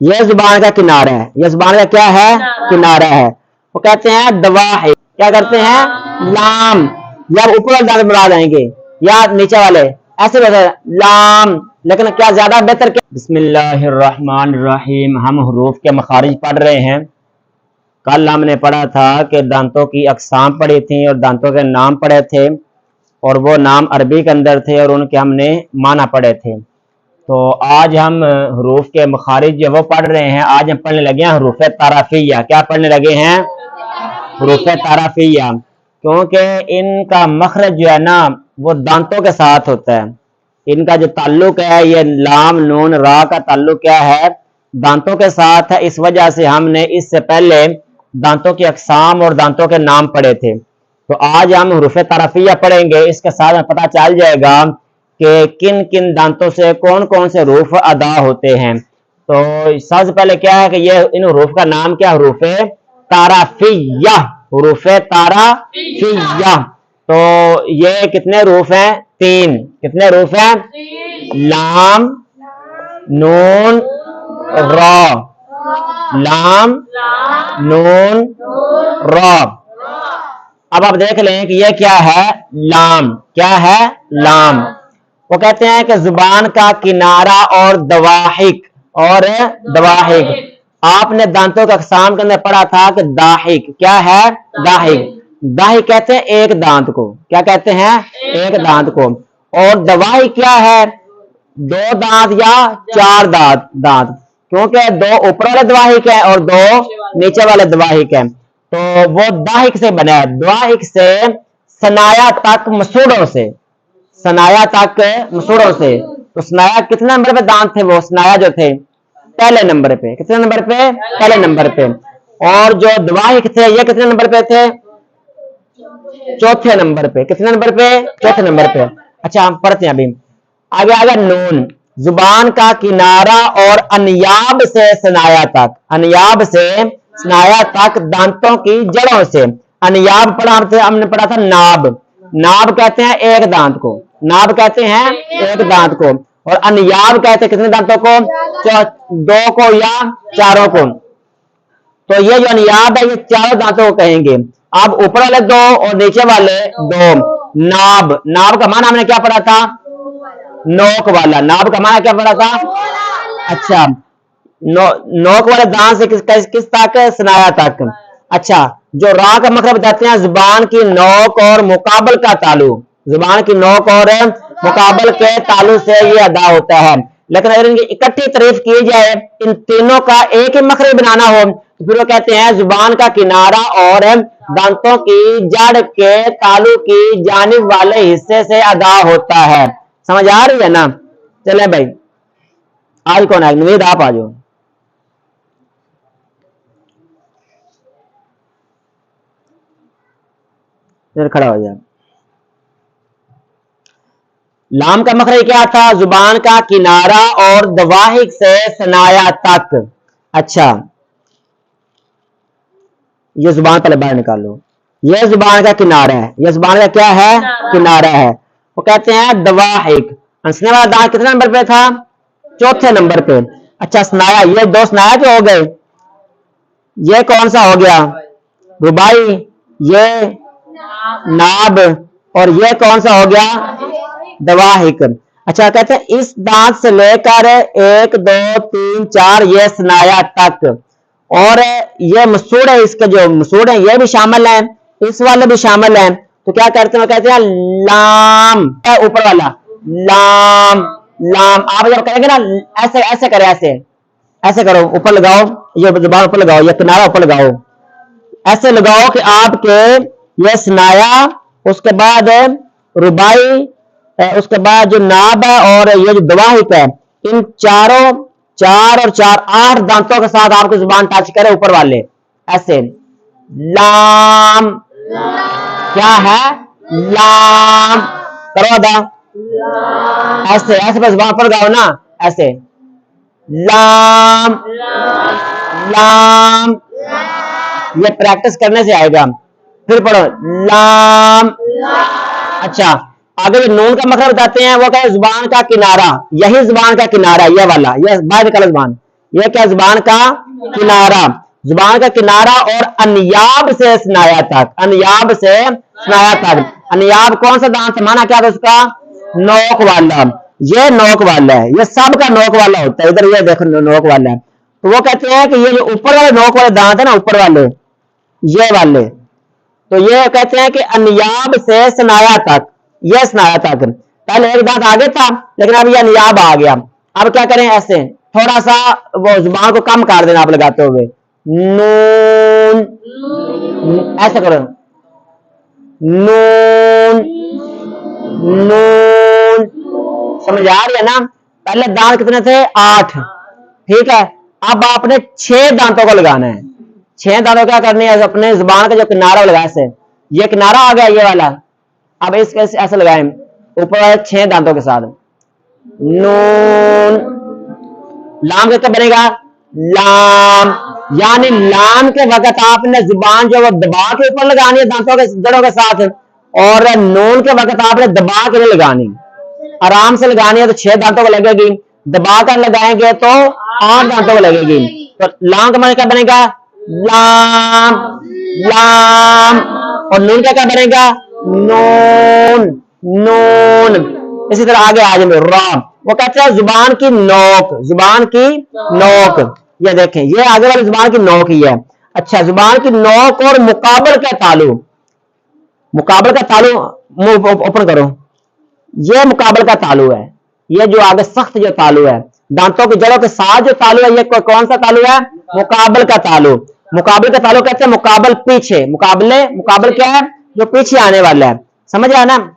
یہ زبان کا کنارہ ہے، یہ زبان کا کیا ہے؟ کنارہ ہے۔ وہ کہتے ہیں دواحک، کیا کرتے ہیں؟ لام، یا اوپر والے دانت مراد آئیں گے یا نیچے والے، ایسے بتا لام، لیکن کیا زیادہ بہتر کیا؟ بسم اللہ الرحمن الرحیم۔ ہم حروف کے مخارج پڑھ رہے ہیں۔ کل ہم نے پڑھا تھا کہ دانتوں کی اقسام پڑھی تھیں اور دانتوں کے نام پڑھے تھے، اور وہ نام عربی کے اندر تھے اور ان کے ہم نے معنی پڑھے تھے۔ تو آج ہم حروف کے مخارج جو وہ پڑھ رہے ہیں، آج ہم پڑھنے لگے ہیں حروف تعارفیہ۔ کیا پڑھنے لگے ہیں؟ حروف تعارفیہ، کیونکہ ان کا مخرج جو ہے نا وہ دانتوں کے ساتھ ہوتا ہے۔ ان کا جو تعلق ہے، یہ لام نون را کا تعلق کیا ہے؟ دانتوں کے ساتھ ہے۔ اس وجہ سے ہم نے اس سے پہلے دانتوں کی اقسام اور دانتوں کے نام پڑھے تھے۔ تو آج ہم حروف تعارفیہ پڑھیں گے، اس کے ساتھ پتہ چل جائے گا کہ کن کن دانتوں سے کون کون سے حروف ادا ہوتے ہیں۔ تو سب سے پہلے کیا ہے کہ یہ ان حروف کا نام کیا؟ حروف تعارفیہ، حروف تعارفیہ۔ تو یہ کتنے حروف ہیں؟ 3۔ کتنے حروف ہیں؟ لام نون را، لام نون را۔ اب آپ دیکھ لیں کہ یہ کیا ہے؟ لام۔ کیا ہے؟ لام۔ وہ کہتے ہیں کہ زبان کا کنارہ اور دواحک، اور دواحک۔ آپ نے دانتوں کے اقسام کے اندر پڑھا تھا کہ داحک، کیا ہے؟ داحک۔ داحک کہتے ہیں ایک دانت کو، کیا کہتے ہیں؟ ایک دانت کو۔ اور دواحک کیا ہے؟ 2 دانت یا 4 دانت، کیونکہ 2 اوپر والے دواحک ہیں اور 2 نیچے والے دواحک ہیں، تو وہ داحک سے بنا ہے۔ دواحک سے ثنایا تک مسوڑوں سے، ثنایا تک مسوڑوں سے۔ تو ثنایا کتنے نمبر پہ دانت تھے؟ وہ ثنایا جو تھے پہلے نمبر پہ۔ کتنے نمبر پہ؟ پہلے نمبر پہ۔ اور جو دواحک تھے یہ کتنے نمبر پہ تھے؟ چوتھے نمبر پہ۔ کتنے نمبر پہ؟ چوتھے نمبر پہ۔ اچھا ہم پڑھتے ہیں ابھی آگے۔ آگے نون، زبان کا کنارہ اور انیاب سے ثنایا تک، انیاب سے ثنایا تک دانتوں کی جڑوں سے۔ انیاب پڑھا ہم نے پڑھا تھا ناب، ناب کہتے ہیں ایک دانت کو، ناب کہتے ہیں ایک دانت کو، اور انیاب کہتے ہیں کتنے دانتوں کو؟ 2 کو یا 4 کو۔ تو یہ جو انیاب ہے یہ 4 دانتوں کو کہیں گے۔ اب اوپر والے 2 اور نیچے والے 2۔ ناب، ناب کا معنی ہم نے کیا پڑھا تھا؟ نوک والا۔ ناب کا معنی کیا پڑھا تھا؟ اچھا، نوک والے دانت سے کس تک؟ ثنایا تک۔ اچھا، جو را کا مخرج بتاتے ہیں زبان کی نوک اور مقابل کا تعلق، زبان کی نوک اور مقابل کے تعلق سے یہ ادا ہوتا ہے۔ لیکن اگر ان کی اکٹھی تعریف کی جائے، ان تینوں کا ایک ہی مخرج بنانا ہو، تو پھر وہ کہتے ہیں زبان کا کنارہ اور دانتوں کی جڑ کے تعلق کی جانب والے حصے سے ادا ہوتا ہے۔ سمجھ آ رہی ہے نا؟ چلیں بھائی، آج کون ہے؟ نوید آپ آ جاؤ۔ کھڑا ہو جائے۔ لام کا مخرج کیا تھا؟ زبان کا کنارہ اور دواحک سے ثنایا تک۔ اچھا، یہ زبان پہلے باہر نکالو۔ یہ زبان کا کنارہ ہے، یہ زبان کا کیا ہے؟ کنارہ ہے۔ وہ کہتے ہیں دواحک۔ ہنسنے والا دانت کتنے نمبر پہ تھا؟ چوتھے نمبر پہ۔ اچھا، ثنایا، یہ 2 ثنایا جو ہو گئے، یہ کون سا ہو گیا؟ ربائی، یہ ناب، اور یہ کون سا ہو گیا؟ دواحک۔ اچھا، کہتے ہیں اس دانت سے لے کر 1 2 3 4 یہ ثنایا تک، اور یہ مسوڑ ہے، اس کے جو مسوڑ ہیں یہ بھی شامل ہیں، اس والے بھی شامل ہیں۔ تو کیا کرتے ہیں؟ کہتے ہیں لام، اوپر والا لام، لام۔ آپ جب کریں گے نا ایسے ایسے کرے، ایسے ایسے کرو، اوپر لگاؤ، یہ زبان اوپر لگاؤ، یہ کنارہ اوپر لگاؤ، ایسے لگاؤ کہ آپ کے یہ ثنایا، اس کے بعد ربائی، اس کے بعد جو ناب ہے اور یہ جو دواحک ہے، ان 4 اور 4 8 دانتوں کے ساتھ آپ کی زبان ٹچ کرے اوپر والے، ایسے لام۔ کیا ہے؟ لام۔ کرو ادا، ایسے ایسے بس زبان پر لگاؤ نا، ایسے لام لام۔ یہ پریکٹس کرنے سے آئے گا۔ پھر پڑھو لام۔ اچھا، آگے نون کا مخرج بتاتے ہیں، وہ کہ زبان کا کنارہ، یہی زبان کا کنارہ، یہ والا، یہ باہر نکالا زبان، ये क्या जुबान का किनारा, जुबान का किनारा और अनयाब से स्नाया तक, अनयाब से स्नाया तक। अनयाब कौन सा दांत, माना क्या था उसका, नोक वाला, ये नोक वाला है, ये सब का नोक वाला होता है, इधर ये देखो नोक वाला है। तो वो कहते हैं कि ये जो ऊपर वाले नोक वाले दांत है ना, ऊपर वाले ये वाले, तो ये कहते हैं कि अनयाब से स्नाया तक, ये स्नाया तक। पहले एक दांत आगे था लेकिन अब ये अनयाब आ गया। अब क्या करें, ऐसे थोड़ा सा वो जुबान को कम कर देना आप लगाते हुए, नून, ऐसे करो, नून नून, समझ आ रही है ना। पहले दांत कितने थे, 8, ठीक है। अब आपने 6 दांतों को लगाना है। 6 दांतों क्या करनी है, अपने जुबान का जो किनारा लगाया, ऐसे ये किनारा आ गया ये वाला, अब इसके ऐसे लगाए ऊपर वाले 6 दांतों के साथ, नून। लाम कैसे बनेगा, लाम, यानी लाम के वक्त आपने जुबान जो वो दबा के ऊपर लगानी है दांतों के जड़ों के साथ, और नून के वक्त आपने दबा के नहीं लगानी, आराम से लगानी है। तो 6 दांतों को लगेगी, दबा कर लगाएंगे तो 8 दांतों को लगेगी। तो लाम का मतलब क्या बनेगा, लाम लाम, और नून का क्या बनेगा, नून नून। इसी तरह आगे आ जाए रा, वो कहते हैं जुबान की नोक, जुबान की नोक, ये देखें ये आगे वाली जुबान की नोक ही है। अच्छा, जुबान की नोक और मुकाबल का तालु, मुकाबल का तालु, मुंह ओपन करो, ये मुकाबल का तालु है, ये जो आगे सख्त जो तालु है दांतों की जड़ों के साथ जो तालु है, ये कौन सा तालु है, मुकाबल का तालु। मुकाबल का तालु कहते हैं मुकाबल पीछे, मुकाबले, मुकाबल क्या है, जो पीछे आने वाला है, समझ रहा है ना।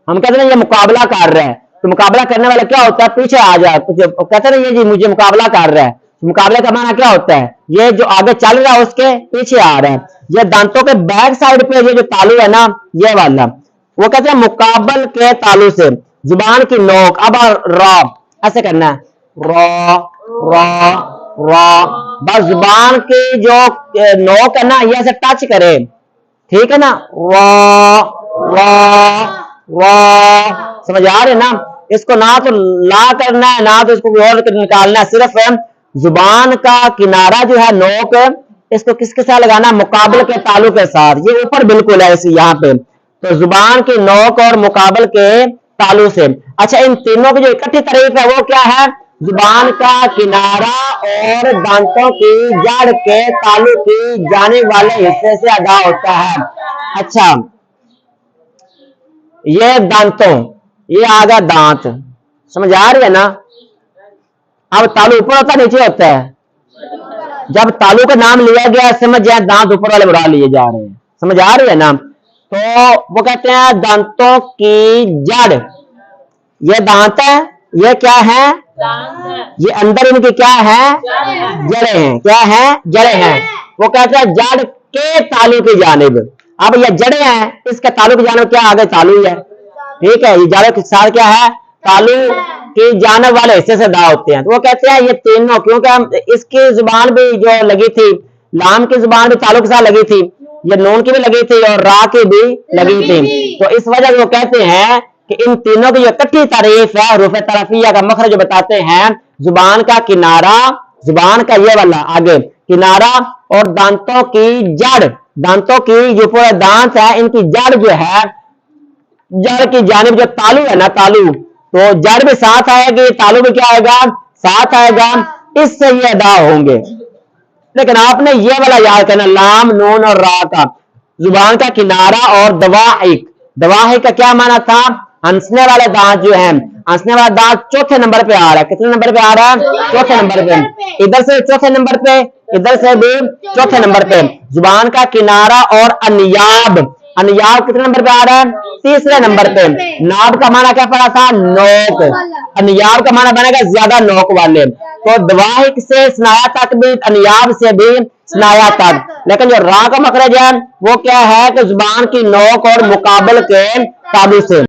हम कहते हैं ये मुकाबला कर रहा है, तो मुकाबला करने वाला क्या होता है, पीछे आ जाए, कहते हैं ये जी मुझे मुकाबला कर रहा है। मुकाबले का माना क्या होता है, ये जो आगे चल रहा है उसके पीछे आ रहा है। ये दांतों के बैक साइड पे ये जो तालु है ना, ये वाला, वो कहते हैं मुकाबल के तालु से जुबान की नोक। अब रॉ ऐसे करना है, रॉ रॉ रॉ, बस जुबान की जो नोक है ना ये ऐसे टच करे, ठीक है ना, रॉ रॉ रॉ, समझ आ रहे ना। इसको ना तो ला करना है ना तो इसको और निकालना है, सिर्फ जुबान का किनारा जो है नोक, इसको किसके साथ लगाना, मुकाबल के तालु के साथ, ये ऊपर बिल्कुल है इसी यहाँ पे। तो जुबान की नोक और मुकाबल के तालु से। अच्छा, इन तीनों की जो इकट्ठी तारीफ है वो क्या है, जुबान का किनारा और दांतों की जड़ के तालु की जाने वाले हिस्से से अदा होता है। अच्छा, ये दांतों, ये आ गया दांत, समझ आ रही है ना। अब तालु ऊपर होता है नीचे होता है, जब तालु का नाम लिया गया समझ जाए दांत ऊपर वाले बढ़ा लिए जा रहे हैं, समझ आ रही है ना। तो वो कहते हैं दांतों की जड़, ये दांत है, ये क्या है, ये अंदर इनकी क्या है, जड़ें हैं, क्या है, जड़ें हैं। वो कहते हैं जड़ के तालु की जानिब। अब ये जड़ें हैं, इसके तालु की जानिब क्या आगे तालु है, ठीक है, ये जड़ों के साथ क्या है, तालु की जानिब वाले हिस्से से अदा होते हैं। तो वो कहते हैं ये तीनों, क्योंकि इसकी जुबान भी जो लगी थी, लाम की जुबान भी तालु के साथ लगी थी, ये नून की भी लगी थी और रा की भी लगी थी। तो इस वजह से वो कहते हैं कि इन तीनों की जो इकट्ठी तारीफ है, रूफ तरफिया का मखरज जो बताते हैं, जुबान का किनारा, जुबान का ये वाला आगे किनारा और दांतों की जड़, दांतों की जो पूरा दांत है इनकी जड़ जो है, जड़ की जानिब जो तालु है ना, तालु, तो जड़ भी साथ आएगी, तालु भी क्या आएगा, साथ आएगा, इससे ये अदा होंगे। लेकिन आपने ये वाला याद करना, लाम नून और रा का, जुबान का किनारा और दवाहिक, दवाहिक का क्या माना था, हंसने वाले दांत जो है, हंसने वाला दांत चौथे नंबर पे आ रहा है, कितने नंबर पे आ रहा है, चौथे नंबर पे, इधर से चौथे नंबर पे, इधर से भी चौथे नंबर पे। जुबान का किनारा और अनयाब, अनयाब कितने नंबर पे आ रहा है, तीसरे नंबर पे। नाब का माना क्या पड़ा था, नोक, अनयाब का माना बनेगा ज्यादा नोक वाले। तो दवाहिक से स्नाया तक भी, अनयाब से भी स्नाया तक। लेकिन जो रा का मखरज है वो क्या है कि जुबान की नोक और मुकाबल के तालु से।